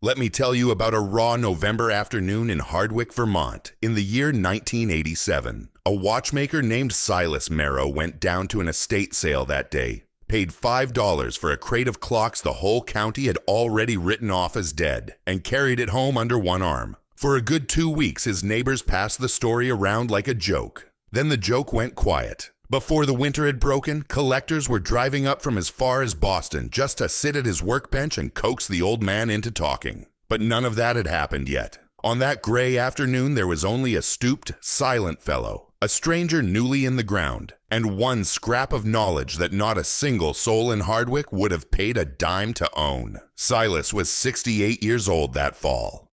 Let me tell you about a raw November afternoon in Hardwick, Vermont, in the year 1987. A watchmaker named Silas Merrow went down to an estate sale that day, paid $5 for a crate of clocks the whole county had already written off as dead, and carried it home under one arm. For a good 2 weeks, his neighbors passed the story around like a joke. Then the joke went quiet. Before the winter had broken, collectors were driving up from as far as Boston just to sit at his workbench and coax the old man into talking. But none of that had happened yet. On that gray afternoon, there was only a stooped, silent fellow, a stranger newly in the ground, and one scrap of knowledge that not a single soul in Hardwick would have paid a dime to own. Silas was 68 years old that fall.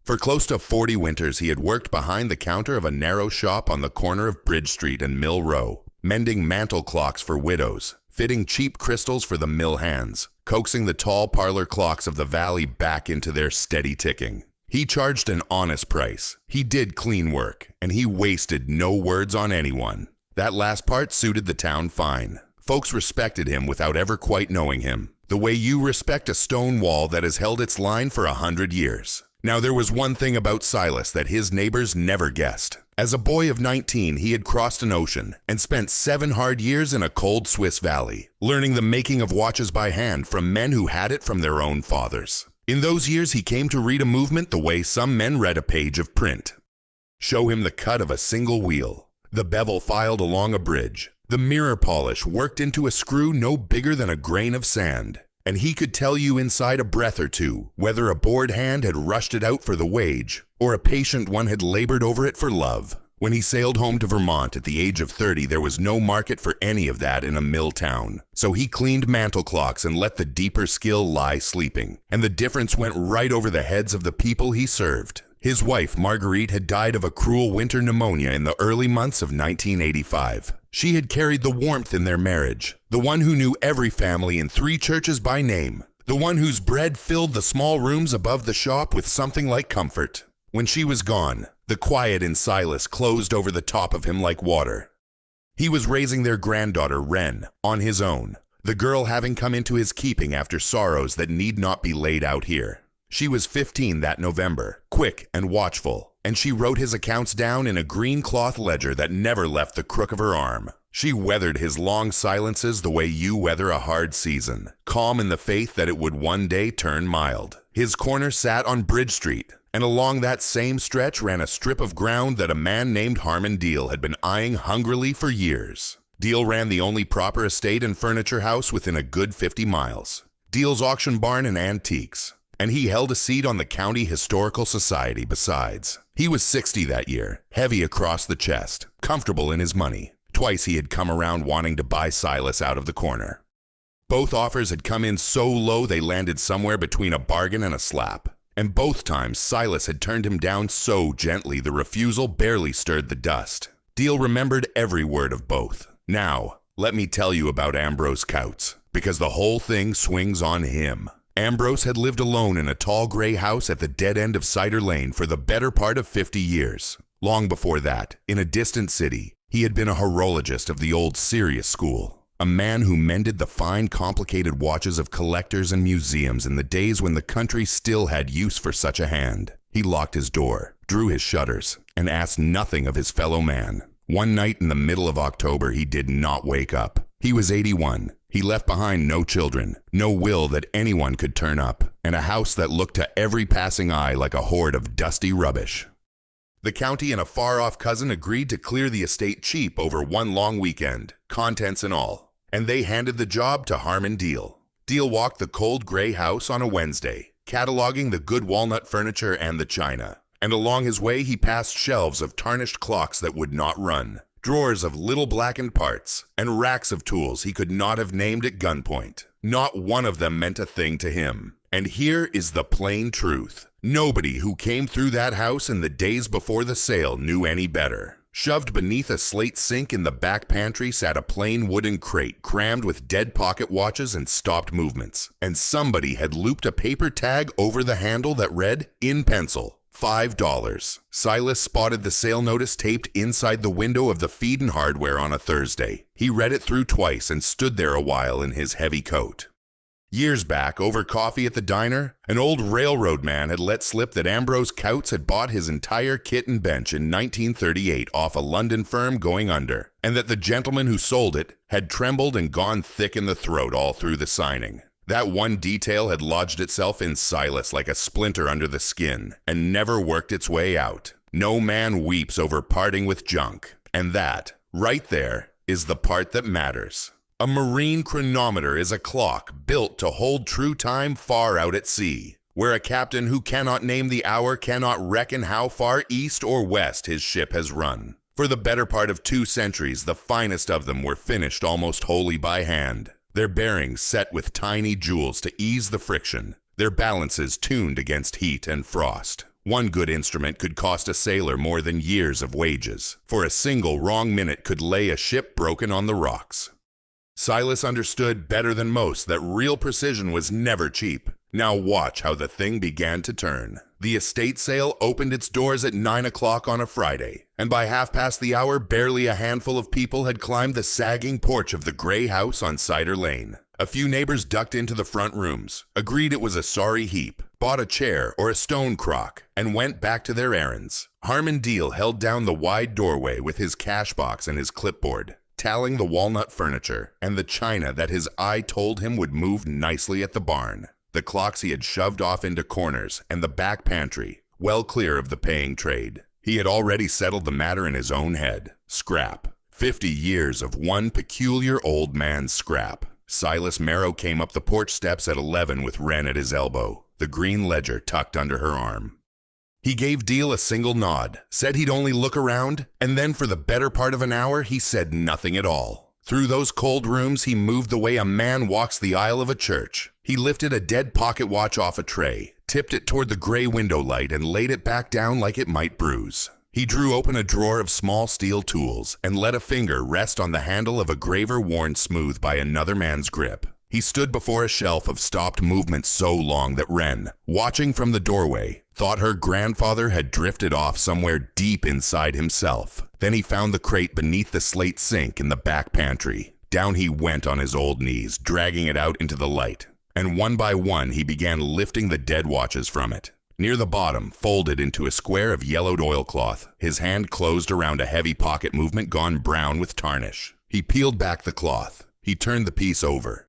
For close to 40 winters, he had worked behind the counter of a narrow shop on the corner of Bridge Street and Mill Row, mending mantel clocks for widows, fitting cheap crystals for the mill hands, coaxing the tall parlor clocks of the valley back into their steady ticking. He charged an honest price. He did clean work, and he wasted no words on anyone. That last part suited the town fine. Folks respected him without ever quite knowing him, the way you respect a stone wall that has held its line for 100 years. Now, there was one thing about Silas that his neighbors never guessed. As a boy of 19, he had crossed an ocean and spent 7 hard years in a cold Swiss valley, learning the making of watches by hand from men who had it from their own fathers. In those years, he came to read a movement the way some men read a page of print. Show him the cut of a single wheel, the bevel filed along a bridge, the mirror polish worked into a screw no bigger than a grain of sand, and he could tell you inside a breath or two whether a bored hand had rushed it out for the wage or a patient one had labored over it for love. When he sailed home to Vermont at the age of 30, there was no market for any of that in a mill town. So he cleaned mantel clocks and let the deeper skill lie sleeping, and the difference went right over the heads of the people he served. His wife, Marguerite, had died of a cruel winter pneumonia in the early months of 1985. She had carried the warmth in their marriage, the one who knew every family in 3 churches by name, the one whose bread filled the small rooms above the shop with something like comfort. When she was gone, the quiet in Silas closed over the top of him like water. He was raising their granddaughter, Wren, on his own, the girl having come into his keeping after sorrows that need not be laid out here. She was 15 that November, quick and watchful, and she wrote his accounts down in a green cloth ledger that never left the crook of her arm. She weathered his long silences the way you weather a hard season, calm in the faith that it would one day turn mild. His corner sat on Bridge Street, and along that same stretch ran a strip of ground that a man named Harmon Deal had been eyeing hungrily for years. Deal ran the only proper estate and furniture house within a good 50 miles. Deal's auction barn and antiques. And he held a seat on the County Historical Society besides. He was 60 that year, heavy across the chest, comfortable in his money. Twice he had come around wanting to buy Silas out of the corner. Both offers had come in so low they landed somewhere between a bargain and a slap. And both times Silas had turned him down so gently the refusal barely stirred the dust. Deal remembered every word of both. Now, let me tell you about Ambrose Coutts, because the whole thing swings on him. Ambrose had lived alone in a tall gray house at the dead end of Cider Lane for the better part of 50 years. Long before that, in a distant city, he had been a horologist of the old serious school, a man who mended the fine, complicated watches of collectors and museums in the days when the country still had use for such a hand. He locked his door, drew his shutters, and asked nothing of his fellow man. One night in the middle of October, he did not wake up. He was 81. He left behind no children, no will that anyone could turn up, and a house that looked to every passing eye like a hoard of dusty rubbish. The county and a far-off cousin agreed to clear the estate cheap over one long weekend, contents and all, and they handed the job to Harmon Deal. Deal walked the cold gray house on a Wednesday, cataloging the good walnut furniture and the china, and along his way he passed shelves of tarnished clocks that would not run, drawers of little blackened parts, and racks of tools he could not have named at gunpoint. Not one of them meant a thing to him. And here is the plain truth. Nobody who came through that house in the days before the sale knew any better. Shoved beneath a slate sink in the back pantry sat a plain wooden crate crammed with dead pocket watches and stopped movements. And somebody had looped a paper tag over the handle that read, in pencil, $5. Silas spotted the sale notice taped inside the window of the feed and hardware on a Thursday. He read it through twice and stood there a while in his heavy coat. Years back, over coffee at the diner, an old railroad man had let slip that Ambrose Coutts had bought his entire kit and bench in 1938 off a London firm going under, and that the gentleman who sold it had trembled and gone thick in the throat all through the signing. That one detail had lodged itself in Silas like a splinter under the skin, and never worked its way out. No man weeps over parting with junk, and that, right there, is the part that matters. A marine chronometer is a clock built to hold true time far out at sea, where a captain who cannot name the hour cannot reckon how far east or west his ship has run. For the better part of 2 centuries, the finest of them were finished almost wholly by hand, their bearings set with tiny jewels to ease the friction, their balances tuned against heat and frost. One good instrument could cost a sailor more than years of wages, for a single wrong minute could lay a ship broken on the rocks. Silas understood better than most that real precision was never cheap. Now watch how the thing began to turn. The estate sale opened its doors at 9 o'clock on a Friday, and by half past the hour, barely a handful of people had climbed the sagging porch of the gray house on Cider Lane. A few neighbors ducked into the front rooms, agreed it was a sorry heap, bought a chair or a stone crock, and went back to their errands. Harmon Deal held down the wide doorway with his cash box and his clipboard, tallying the walnut furniture and the china that his eye told him would move nicely at the barn, the clocks he had shoved off into corners, and the back pantry, well clear of the paying trade. He had already settled the matter in his own head. Scrap. 50 years of one peculiar old man's scrap. Silas Merrow came up the porch steps at 11 with Wren at his elbow, the green ledger tucked under her arm. He gave Deal a single nod, said he'd only look around, and then for the better part of an hour he said nothing at all. Through those cold rooms he moved the way a man walks the aisle of a church. He lifted a dead pocket watch off a tray, tipped it toward the gray window light, and laid it back down like it might bruise. He drew open a drawer of small steel tools and let a finger rest on the handle of a graver worn smooth by another man's grip. He stood before a shelf of stopped movement so long that Wren, watching from the doorway, thought her grandfather had drifted off somewhere deep inside himself. Then he found the crate beneath the slate sink in the back pantry. Down he went on his old knees, dragging it out into the light. And one by one he began lifting the dead watches from it. Near the bottom, folded into a square of yellowed oilcloth, his hand closed around a heavy pocket movement gone brown with tarnish. He peeled back the cloth. He turned the piece over.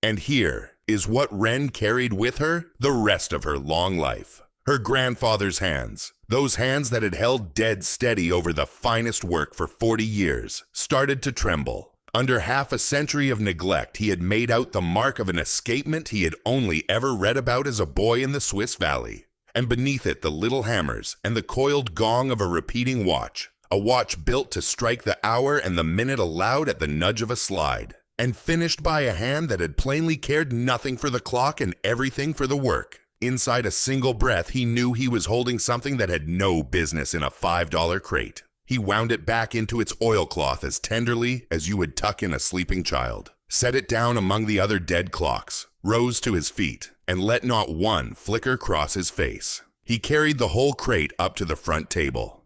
And here is what Wren carried with her the rest of her long life. Her grandfather's hands, those hands that had held dead steady over the finest work for 40 years, started to tremble. Under half a century of neglect, he had made out the mark of an escapement he had only ever read about as a boy in the Swiss Valley. And beneath it the little hammers and the coiled gong of a repeating watch, a watch built to strike the hour and the minute aloud at the nudge of a slide, and finished by a hand that had plainly cared nothing for the clock and everything for the work. Inside a single breath, he knew he was holding something that had no business in a $5 crate. He wound it back into its oilcloth as tenderly as you would tuck in a sleeping child, set it down among the other dead clocks, rose to his feet, and let not one flicker cross his face. He carried the whole crate up to the front table.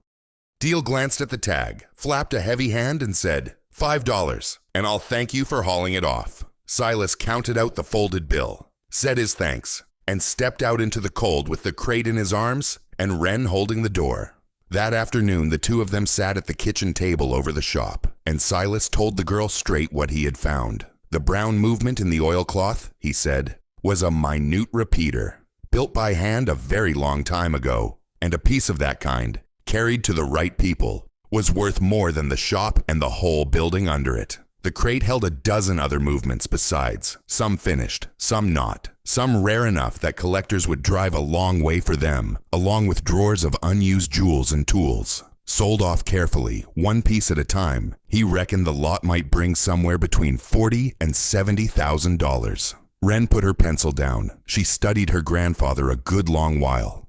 Deal glanced at the tag, flapped a heavy hand, and said, $5, and I'll thank you for hauling it off. Silas counted out the folded bill, said his thanks, and stepped out into the cold with the crate in his arms and Wren holding the door. That afternoon, the two of them sat at the kitchen table over the shop, and Silas told the girl straight what he had found. The brown movement in the oilcloth, he said, was a minute repeater, built by hand a very long time ago, and a piece of that kind, carried to the right people, was worth more than the shop and the whole building under it. The crate held a dozen other movements besides, some finished, some not, some rare enough that collectors would drive a long way for them, along with drawers of unused jewels and tools. Sold off carefully, one piece at a time, he reckoned the lot might bring somewhere between $40,000 and $70,000. Wren put her pencil down. She studied her grandfather a good long while.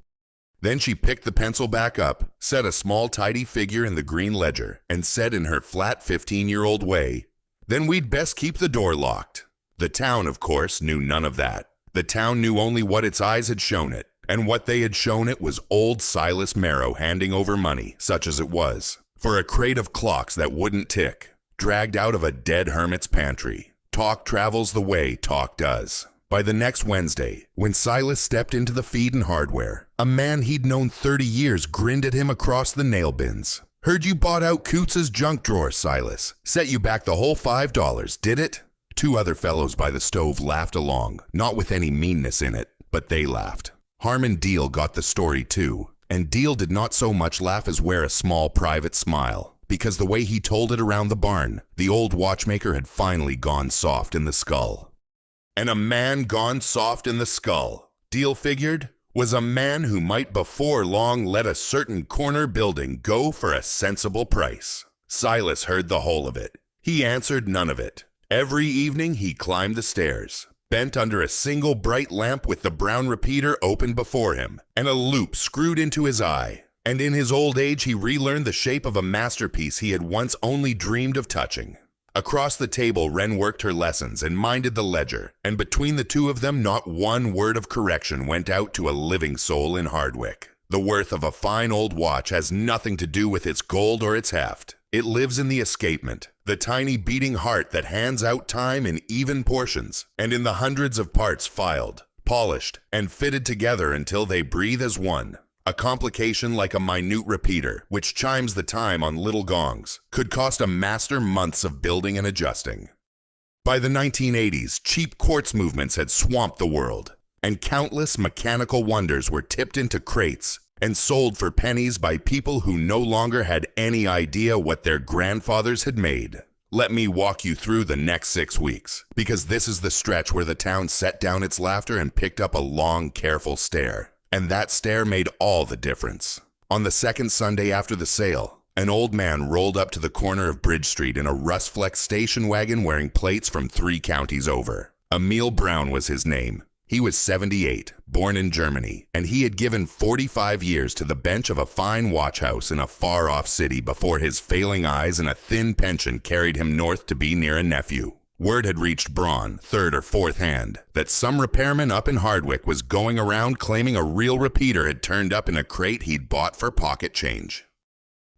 Then she picked the pencil back up, set a small tidy figure in the green ledger, and said in her flat 15-year-old way, "Then we'd best keep the door locked." The town, of course, knew none of that. The town knew only what its eyes had shown it, and what they had shown it was old Silas Marrow handing over money, such as it was, for a crate of clocks that wouldn't tick, dragged out of a dead hermit's pantry. Talk travels the way talk does. By the next Wednesday, when Silas stepped into the feed and hardware, a man he'd known 30 years grinned at him across the nail bins. "Heard you bought out Coutts' junk drawer, Silas. Set you back the whole $5, did it?" Two other fellows by the stove laughed along, not with any meanness in it, but they laughed. Harmon Deal got the story too, and Deal did not so much laugh as wear a small private smile, because the way he told it around the barn, the old watchmaker had finally gone soft in the skull. And a man gone soft in the skull, Deal figured, was a man who might before long let a certain corner building go for a sensible price. Silas heard the whole of it. He answered none of it. Every evening he climbed the stairs, bent under a single bright lamp with the brown repeater open before him, and a loop screwed into his eye. And in his old age he relearned the shape of a masterpiece he had once only dreamed of touching. Across the table, Wren worked her lessons and minded the ledger, and between the two of them not one word of correction went out to a living soul in Hardwick. The worth of a fine old watch has nothing to do with its gold or its heft. It lives in the escapement, the tiny beating heart that hands out time in even portions, and in the hundreds of parts filed, polished, and fitted together until they breathe as one. A complication like a minute repeater, which chimes the time on little gongs, could cost a master months of building and adjusting. By the 1980s, cheap quartz movements had swamped the world, and countless mechanical wonders were tipped into crates and sold for pennies by people who no longer had any idea what their grandfathers had made. Let me walk you through the next 6 weeks, because this is the stretch where the town set down its laughter and picked up a long, careful stare. And that stare made all the difference. On the second Sunday after the sale, an old man rolled up to the corner of Bridge Street in a rust-flecked station wagon wearing plates from 3 counties over. Emil Brown was his name. He was 78, born in Germany, and he had given 45 years to the bench of a fine watch house in a far-off city before his failing eyes and a thin pension carried him north to be near a nephew. Word had reached Braun, third or fourth hand, that some repairman up in Hardwick was going around claiming a real repeater had turned up in a crate he'd bought for pocket change.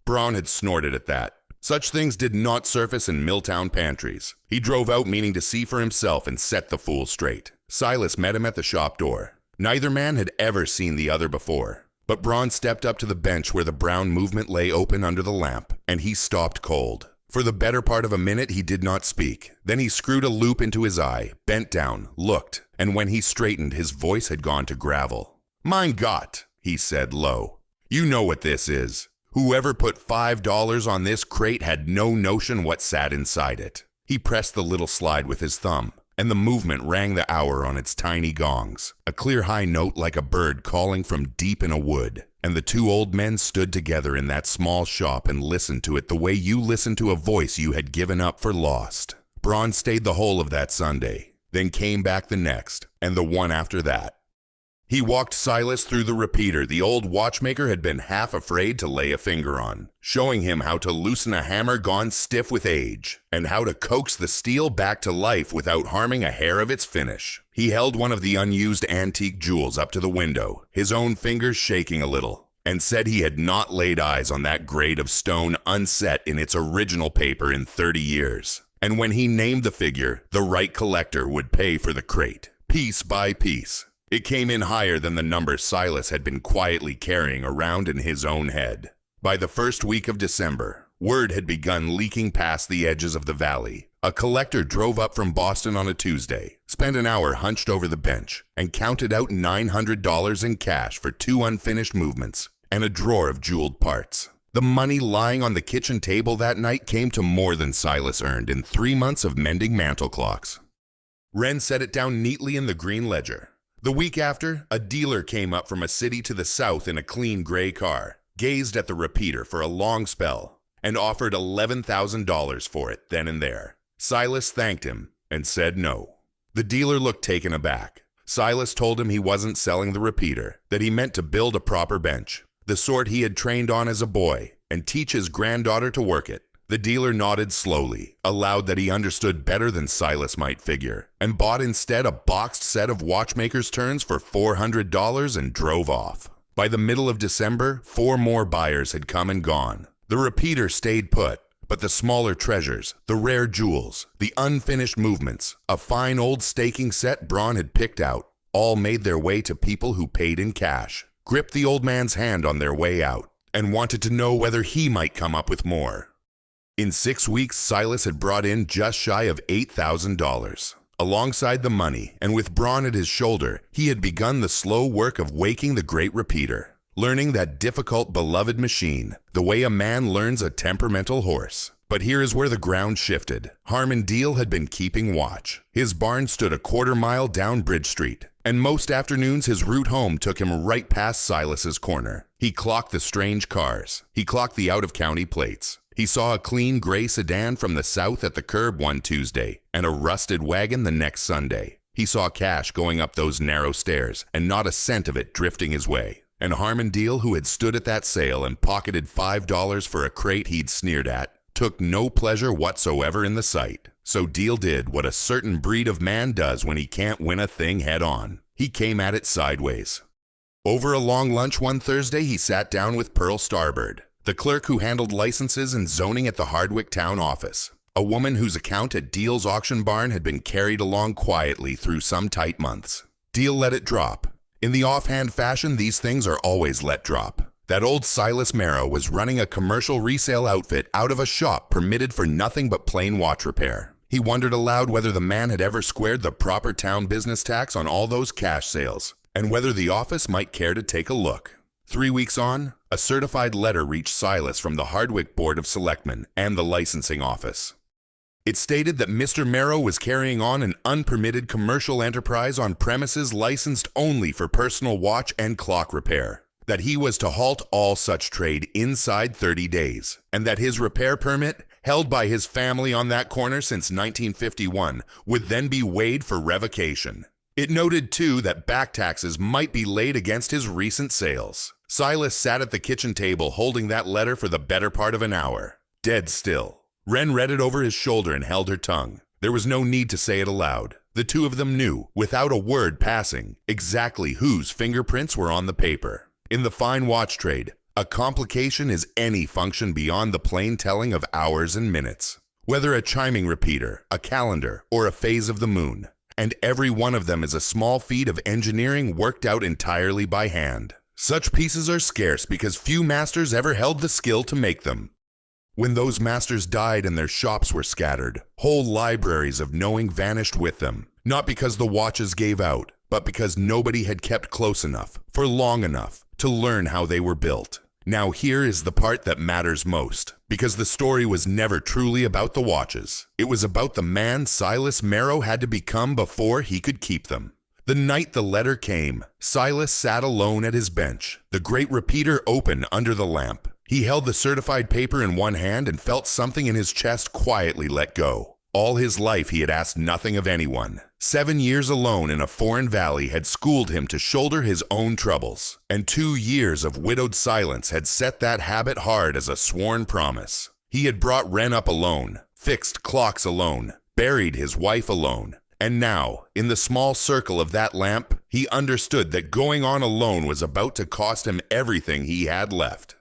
Braun had snorted at that. Such things did not surface in Milltown pantries. He drove out meaning to see for himself and set the fool straight. Silas met him at the shop door. Neither man had ever seen the other before, but Braun stepped up to the bench where the brown movement lay open under the lamp, and he stopped cold. For the better part of a minute he did not speak. Then he screwed a loop into his eye, bent down, looked, and when he straightened his voice had gone to gravel. "Mein Gott," he said low. "You know what this is. Whoever put $5 on this crate had no notion what sat inside it." He pressed the little slide with his thumb, and the movement rang the hour on its tiny gongs, a clear high note like a bird calling from deep in a wood. And the two old men stood together in that small shop and listened to it the way you listen to a voice you had given up for lost. Braun stayed the whole of that Sunday, then came back the next, and the one after that. He walked Silas through the repeater the old watchmaker had been half afraid to lay a finger on, showing him how to loosen a hammer gone stiff with age, and how to coax the steel back to life without harming a hair of its finish. He held one of the unused antique jewels up to the window, his own fingers shaking a little, and said he had not laid eyes on that grade of stone unset in its original paper in 30 years. And when he named the figure, the right collector would pay for the crate, piece by piece. It came in higher than the number Silas had been quietly carrying around in his own head. By the first week of December, word had begun leaking past the edges of the valley. A collector drove up from Boston on a Tuesday, spent an hour hunched over the bench, and counted out $900 in cash for 2 unfinished movements and a drawer of jeweled parts. The money lying on the kitchen table that night came to more than Silas earned in 3 months of mending mantel clocks. Wren set it down neatly in the green ledger. The week after, a dealer came up from a city to the south in a clean gray car, gazed at the repeater for a long spell, and offered $11,000 for it then and there. Silas thanked him and said no. The dealer looked taken aback. Silas told him he wasn't selling the repeater, that he meant to build a proper bench, the sort he had trained on as a boy, and teach his granddaughter to work it. The dealer nodded slowly, allowed that he understood better than Silas might figure, and bought instead a boxed set of watchmaker's turns for $400 and drove off. By the middle of December, 4 more buyers had come and gone. The repeater stayed put, But the smaller treasures, the rare jewels, the unfinished movements, a fine old staking set Braun had picked out, all made their way to people who paid in cash, gripped the old man's hand on their way out, and wanted to know whether he might come up with more. In 6 weeks, Silas had brought in just shy of $8,000. Alongside the money, and with Braun at his shoulder, he had begun the slow work of waking the great repeater, learning that difficult, beloved machine, the way a man learns a temperamental horse. But here is where the ground shifted. Harmon Deal had been keeping watch. His barn stood a quarter-mile down Bridge Street, and most afternoons his route home took him right past Silas's corner. He clocked the strange cars. He clocked the out-of-county plates. He saw a clean gray sedan from the south at the curb one Tuesday, and a rusted wagon the next Sunday. He saw cash going up those narrow stairs, and not a cent of it drifting his way. And Harmon Deal, who had stood at that sale and pocketed $5 for a crate he'd sneered at, took no pleasure whatsoever in the sight. So Deal did what a certain breed of man does when he can't win a thing head on. He came at it sideways. Over a long lunch one Thursday, he sat down with Pearl Starbird, the clerk who handled licenses and zoning at the Hardwick town office, a woman whose account at Deal's auction barn had been carried along quietly through some tight months. Deal let it drop. In the offhand fashion these things are always let drop. That old Silas Merrow was running a commercial resale outfit out of a shop permitted for nothing but plain watch repair. He wondered aloud whether the man had ever squared the proper town business tax on all those cash sales, and whether the office might care to take a look. 3 weeks on, a certified letter reached Silas from the Hardwick Board of Selectmen and the licensing office. It stated that Mr. Merrow was carrying on an unpermitted commercial enterprise on premises licensed only for personal watch and clock repair, that he was to halt all such trade inside 30 days, and that his repair permit, held by his family on that corner since 1951, would then be weighed for revocation. It noted, too, that back taxes might be laid against his recent sales. Silas sat at the kitchen table holding that letter for the better part of an hour, dead still. Wren read it over his shoulder and held her tongue. There was no need to say it aloud. The two of them knew, without a word passing, exactly whose fingerprints were on the paper. In the fine watch trade, a complication is any function beyond the plain telling of hours and minutes, whether a chiming repeater, a calendar, or a phase of the moon. And every one of them is a small feat of engineering worked out entirely by hand. Such pieces are scarce because few masters ever held the skill to make them. When those masters died and their shops were scattered, whole libraries of knowing vanished with them, not because the watches gave out, but because nobody had kept close enough, for long enough, to learn how they were built. Now here is the part that matters most, because the story was never truly about the watches. It was about the man Silas Merrow had to become before he could keep them. The night the letter came, Silas sat alone at his bench, the great repeater open under the lamp. He held the certified paper in one hand and felt something in his chest quietly let go. All his life he had asked nothing of anyone. 7 years alone in a foreign valley had schooled him to shoulder his own troubles, and 2 years of widowed silence had set that habit hard as a sworn promise. He had brought Wren up alone, fixed clocks alone, buried his wife alone, and now, in the small circle of that lamp, he understood that going on alone was about to cost him everything he had left.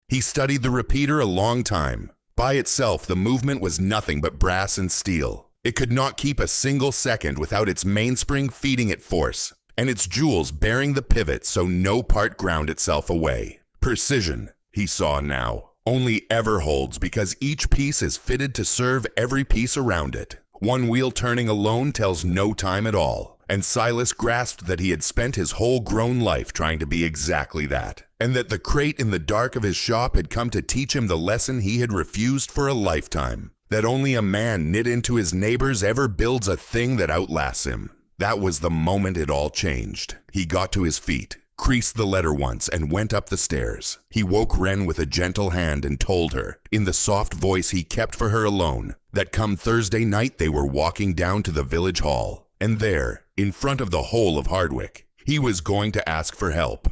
He studied the repeater a long time. By itself, the movement was nothing but brass and steel. It could not keep a single second without its mainspring feeding it force, and its jewels bearing the pivot so no part ground itself away. Precision, he saw now, only ever holds because each piece is fitted to serve every piece around it. One wheel turning alone tells no time at all. And Silas grasped that he had spent his whole grown life trying to be exactly that, and that the crate in the dark of his shop had come to teach him the lesson he had refused for a lifetime, that only a man knit into his neighbors ever builds a thing that outlasts him. That was the moment it all changed. He got to his feet, creased the letter once, and went up the stairs. He woke Wren with a gentle hand and told her, in the soft voice he kept for her alone, that come Thursday night they were walking down to the village hall. And there, in front of the whole of Hardwick, he was going to ask for help.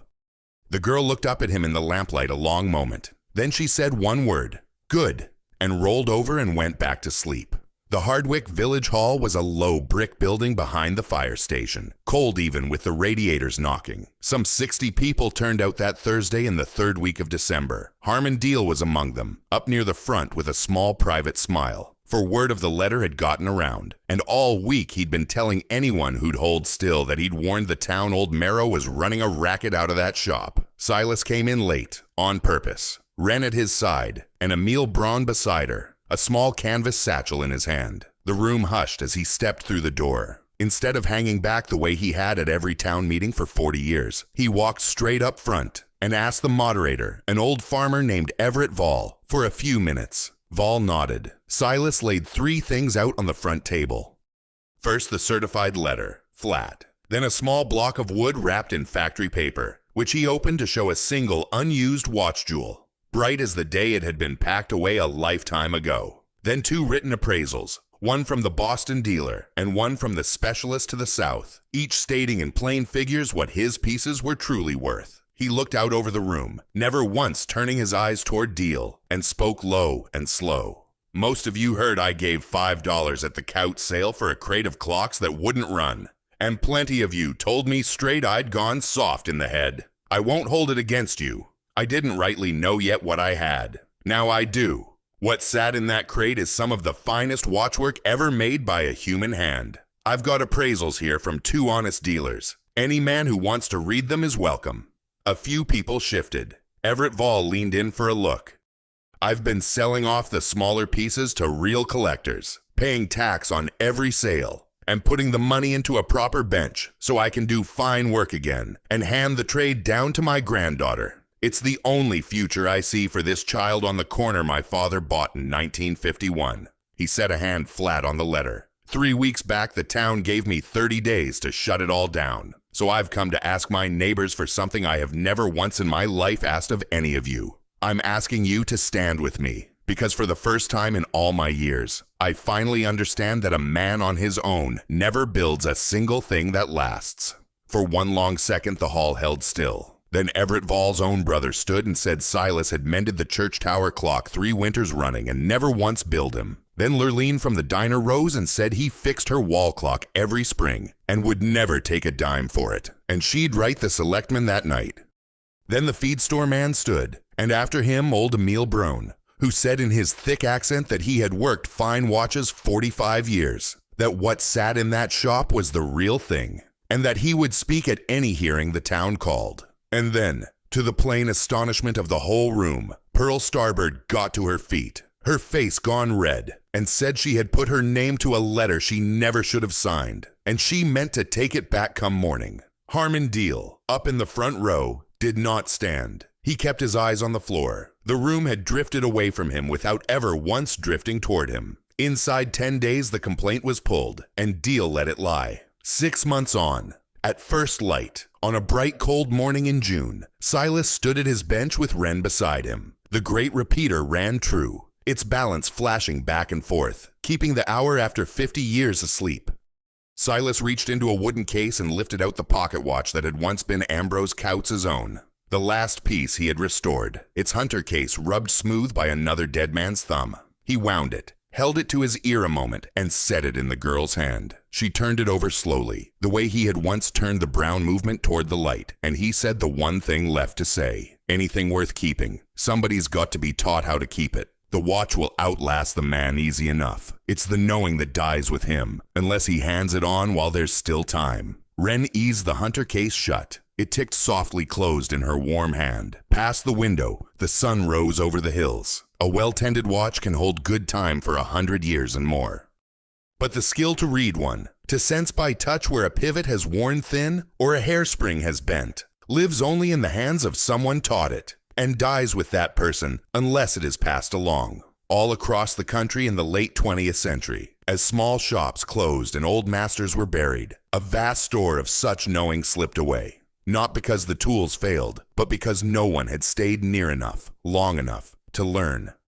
The girl looked up at him in the lamplight a long moment. Then she said one word, "Good," and rolled over and went back to sleep. The Hardwick Village Hall was a low brick building behind the fire station, cold even with the radiators knocking. Some 60 people turned out that Thursday in the third week of December. Harmon Deal was among them, up near the front with a small private smile. For word of the letter had gotten around, and all week he'd been telling anyone who'd hold still that he'd warned the town old Merrow was running a racket out of that shop. Silas came in late, on purpose. Wren at his side, and Emile Braun beside her, a small canvas satchel in his hand. The room hushed as he stepped through the door. Instead of hanging back the way he had at every town meeting for 40 years, he walked straight up front and asked the moderator, an old farmer named Everett Vall, for a few minutes. Vall nodded. Silas laid 3 things out on the front table. First, the certified letter, flat. Then a small block of wood wrapped in factory paper, which he opened to show a single unused watch jewel, bright as the day it had been packed away a lifetime ago. Then 2 written appraisals, one from the Boston dealer and one from the specialist to the south, each stating in plain figures what his pieces were truly worth. He looked out over the room, never once turning his eyes toward Deal, and spoke low and slow. Most of you heard I gave $5 at the Coutts sale for a crate of clocks that wouldn't run, and plenty of you told me straight I'd gone soft in the head. I won't hold it against you. I didn't rightly know yet what I had. Now I do. What sat in that crate is some of the finest watchwork ever made by a human hand. I've got appraisals here from 2 honest dealers. Any man who wants to read them is welcome. A few people shifted. Everett Vall leaned in for a look. I've been selling off the smaller pieces to real collectors, paying tax on every sale, and putting the money into a proper bench so I can do fine work again and hand the trade down to my granddaughter. It's the only future I see for this child on the corner my father bought in 1951. He set a hand flat on the letter. 3 weeks back, the town gave me 30 days to shut it all down. So I've come to ask my neighbors for something I have never once in my life asked of any of you. I'm asking you to stand with me, because for the first time in all my years, I finally understand that a man on his own never builds a single thing that lasts. For one long second, the hall held still. Then Everett Vall's own brother stood and said Silas had mended the church tower clock 3 winters running and never once billed him. Then Lurleen from the diner rose and said he fixed her wall clock every spring and would never take a dime for it, and she'd write the selectman that night. Then the feed store man stood, and after him old Emile Braun, who said in his thick accent that he had worked fine watches 45 years, that what sat in that shop was the real thing, and that he would speak at any hearing the town called. And then, to the plain astonishment of the whole room, Pearl Starbird got to her feet, her face gone red, and said she had put her name to a letter she never should have signed, and she meant to take it back come morning. Harmon Deal, up in the front row, did not stand. He kept his eyes on the floor. The room had drifted away from him without ever once drifting toward him. Inside 10 days the complaint was pulled, and Deal let it lie. 6 months on, at first light, on a bright cold morning in June, Silas stood at his bench with Wren beside him. The great repeater ran true, its balance flashing back and forth, keeping the hour after 50 years asleep. Silas reached into a wooden case and lifted out the pocket watch that had once been Ambrose Coutts' own. The last piece he had restored, its hunter case rubbed smooth by another dead man's thumb. He wound it, held it to his ear a moment, and set it in the girl's hand. She turned it over slowly, the way he had once turned the brown movement toward the light, and he said the one thing left to say. Anything worth keeping, somebody's got to be taught how to keep it. The watch will outlast the man easy enough. It's the knowing that dies with him, unless he hands it on while there's still time. Wren eased the hunter case shut. It ticked softly closed in her warm hand. Past the window, the sun rose over the hills. A well-tended watch can hold good time for 100 years and more. But the skill to read one, to sense by touch where a pivot has worn thin or a hairspring has bent, lives only in the hands of someone taught it, and dies with that person unless it is passed along. All across the country in the late 20th century, as small shops closed and old masters were buried, a vast store of such knowing slipped away. Not because the tools failed, but because no one had stayed near enough, long enough, to learn.